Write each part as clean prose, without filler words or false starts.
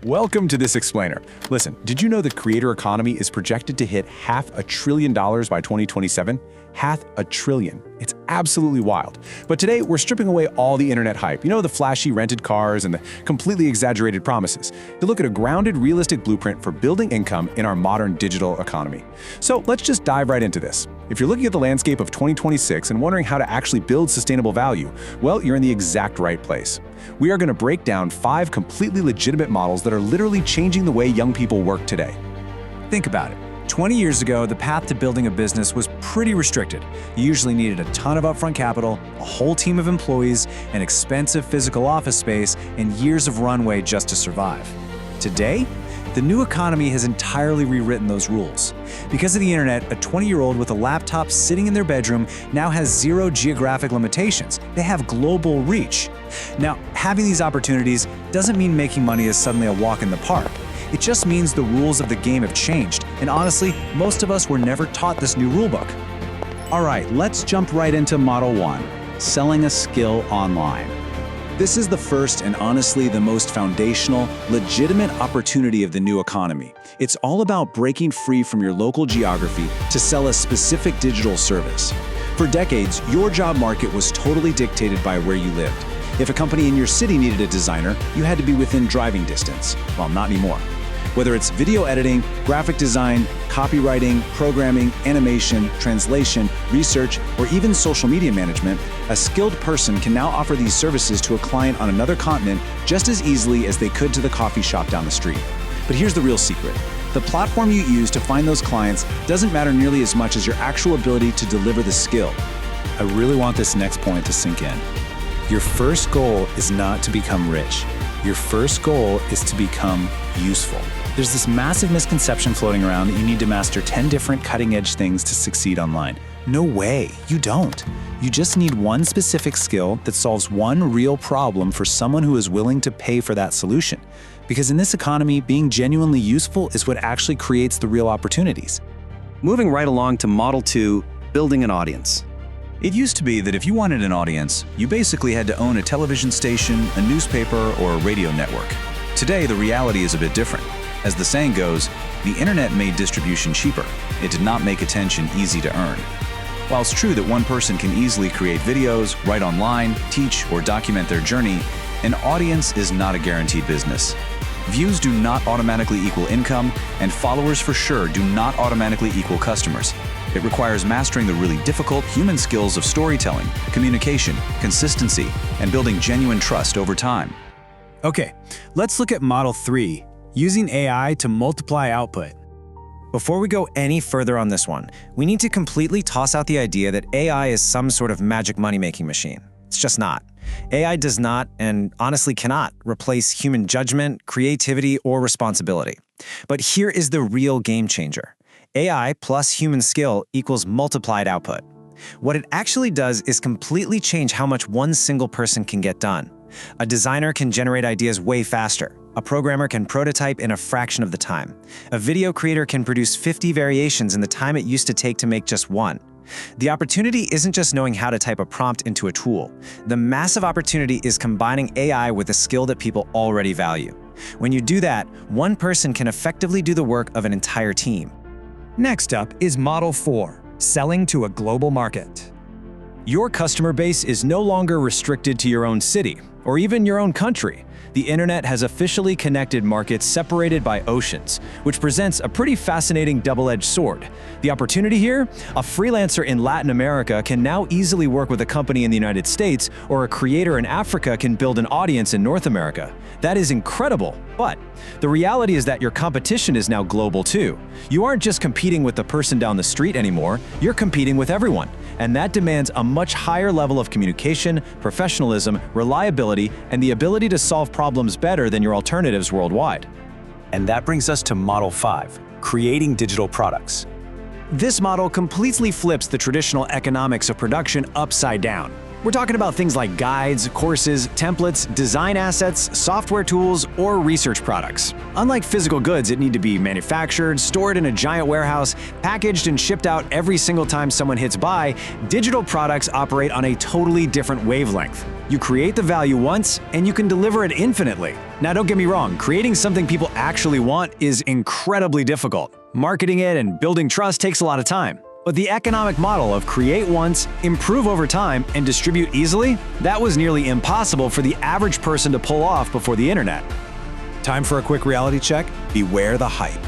Welcome to This Explainer. Listen, did you know the creator economy is projected to hit $500 billion by 2027? $500 billion. It's absolutely wild. But today, we're stripping away all the internet hype. You know, the flashy rented cars and the completely exaggerated promises, to look at a grounded, realistic blueprint for building income in our modern digital economy. So let's just dive right into this. If you're looking at the landscape of 2026 and wondering how to actually build sustainable value, well, you're in the exact right place. We are going to break down 5 completely legitimate models that are literally changing the way young people work today. Think about it. 20 years ago, the path to building a business was pretty restricted. You usually needed a ton of upfront capital, a whole team of employees, an expensive physical office space, and years of runway just to survive. Today, the new economy has entirely rewritten those rules. Because of the internet, a 20-year-old with a laptop sitting in their bedroom now has 0 geographic limitations. They have global reach. Now, having these opportunities doesn't mean making money is suddenly a walk in the park. It just means the rules of the game have changed, and honestly, most of us were never taught this new rulebook. All right, let's jump right into Model 1, selling a skill online. This is the first and honestly the most foundational, legitimate opportunity of the new economy. It's all about breaking free from your local geography to sell a specific digital service. For decades, your job market was totally dictated by where you lived. If a company in your city needed a designer, you had to be within driving distance. Well, not anymore. Whether it's video editing, graphic design, copywriting, programming, animation, translation, research, or even social media management, a skilled person can now offer these services to a client on another continent just as easily as they could to the coffee shop down the street. But here's the real secret. The platform you use to find those clients doesn't matter nearly as much as your actual ability to deliver the skill. I really want this next point to sink in. Your first goal is not to become rich. Your first goal is to become useful. There's this massive misconception floating around that you need to master 10 different cutting-edge things to succeed online. No way, you don't. You just need one specific skill that solves one real problem for someone who is willing to pay for that solution. Because in this economy, being genuinely useful is what actually creates the real opportunities. Moving right along to Model 2, building an audience. It used to be that if you wanted an audience, you basically had to own a television station, a newspaper, or a radio network. Today, the reality is a bit different. As the saying goes, the internet made distribution cheaper. It did not make attention easy to earn. While it's true that one person can easily create videos, write online, teach, or document their journey, an audience is not a guaranteed business. Views do not automatically equal income, and followers for sure do not automatically equal customers. It requires mastering the really difficult human skills of storytelling, communication, consistency, and building genuine trust over time. Okay, let's look at Model 3, using AI to multiply output. Before we go any further on this one, we need to completely toss out the idea that AI is some sort of magic money-making machine. It's just not. AI does not, and honestly cannot, replace human judgment, creativity, or responsibility. But here is the real game changer. AI plus human skill equals multiplied output. What it actually does is completely change how much one single person can get done. A designer can generate ideas way faster. A programmer can prototype in a fraction of the time. A video creator can produce 50 variations in the time it used to take to make just one. The opportunity isn't just knowing how to type a prompt into a tool. The massive opportunity is combining AI with a skill that people already value. When you do that, one person can effectively do the work of an entire team. Next up is Model 4, selling to a global market. Your customer base is no longer restricted to your own city or even your own country. The internet has officially connected markets separated by oceans, which presents a pretty fascinating double-edged sword. The opportunity here? A freelancer in Latin America can now easily work with a company in the United States, or a creator in Africa can build an audience in North America. That is incredible, but the reality is that your competition is now global too. You aren't just competing with the person down the street anymore, you're competing with everyone. And that demands a much higher level of communication, professionalism, reliability, and the ability to solve problems better than your alternatives worldwide. And that brings us to Model 5, creating digital products. This model completely flips the traditional economics of production upside down. We're talking about things like guides, courses, templates, design assets, software tools, or research products. Unlike physical goods that need to be manufactured, stored in a giant warehouse, packaged and shipped out every single time someone hits buy, digital products operate on a totally different wavelength. You create the value once, and you can deliver it infinitely. Now, don't get me wrong, creating something people actually want is incredibly difficult. Marketing it and building trust takes a lot of time. But the economic model of create once, improve over time, and distribute easily, that was nearly impossible for the average person to pull off before the internet. Time for a quick reality check. Beware the hype.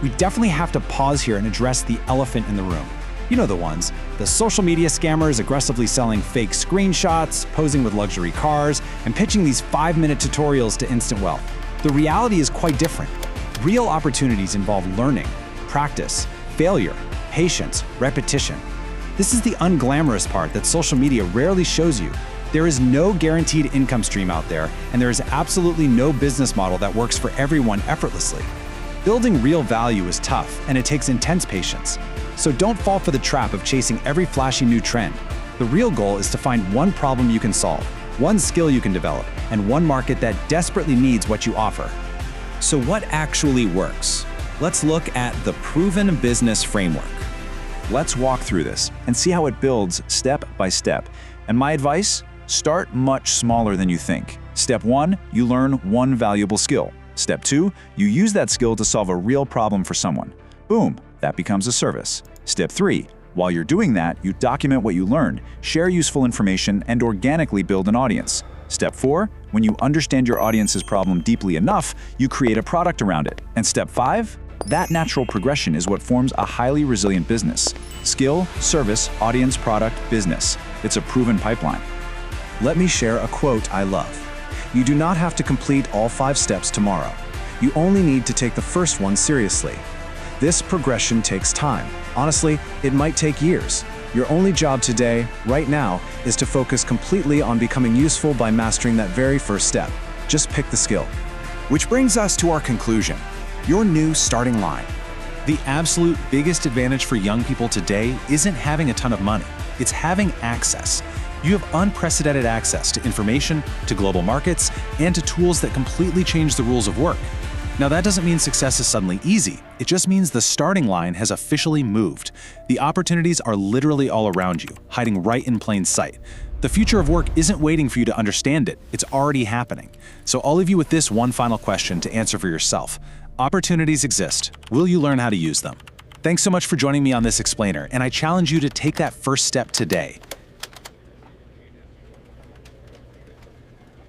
We definitely have to pause here and address the elephant in the room. You know the ones. The social media scammers aggressively selling fake screenshots, posing with luxury cars, and pitching these 5-minute tutorials to instant wealth. The reality is quite different. Real opportunities involve learning, practice, failure, patience, repetition. This is the unglamorous part that social media rarely shows you. There is no guaranteed income stream out there, and there is absolutely no business model that works for everyone effortlessly. Building real value is tough, and it takes intense patience. So don't fall for the trap of chasing every flashy new trend. The real goal is to find one problem you can solve, one skill you can develop, and one market that desperately needs what you offer. So what actually works? Let's look at the proven business framework. Let's walk through this and see how it builds step by step. And my advice? Start much smaller than you think. Step 1, you learn one valuable skill. Step 2, you use that skill to solve a real problem for someone. Boom, that becomes a service. Step 3, while you're doing that, you document what you learned, share useful information, and organically build an audience. Step 4, when you understand your audience's problem deeply enough, you create a product around it. And step 5, that natural progression is what forms a highly resilient business. Skill, service, audience, product, business. It's a proven pipeline. Let me share a quote I love. You do not have to complete all 5 steps tomorrow. You only need to take the first one seriously. This progression takes time. Honestly, it might take years. Your only job today, right now, is to focus completely on becoming useful by mastering that very first step. Just pick the skill. Which brings us to our conclusion. Your new starting line. The absolute biggest advantage for young people today isn't having a ton of money. It's having access. You have unprecedented access to information, to global markets, and to tools that completely change the rules of work. Now, that doesn't mean success is suddenly easy. It just means the starting line has officially moved. The opportunities are literally all around you, hiding right in plain sight. The future of work isn't waiting for you to understand it. It's already happening. So I'll leave you with this one final question to answer for yourself. Opportunities exist. Will you learn how to use them? Thanks so much for joining me on this explainer, and I challenge you to take that first step today.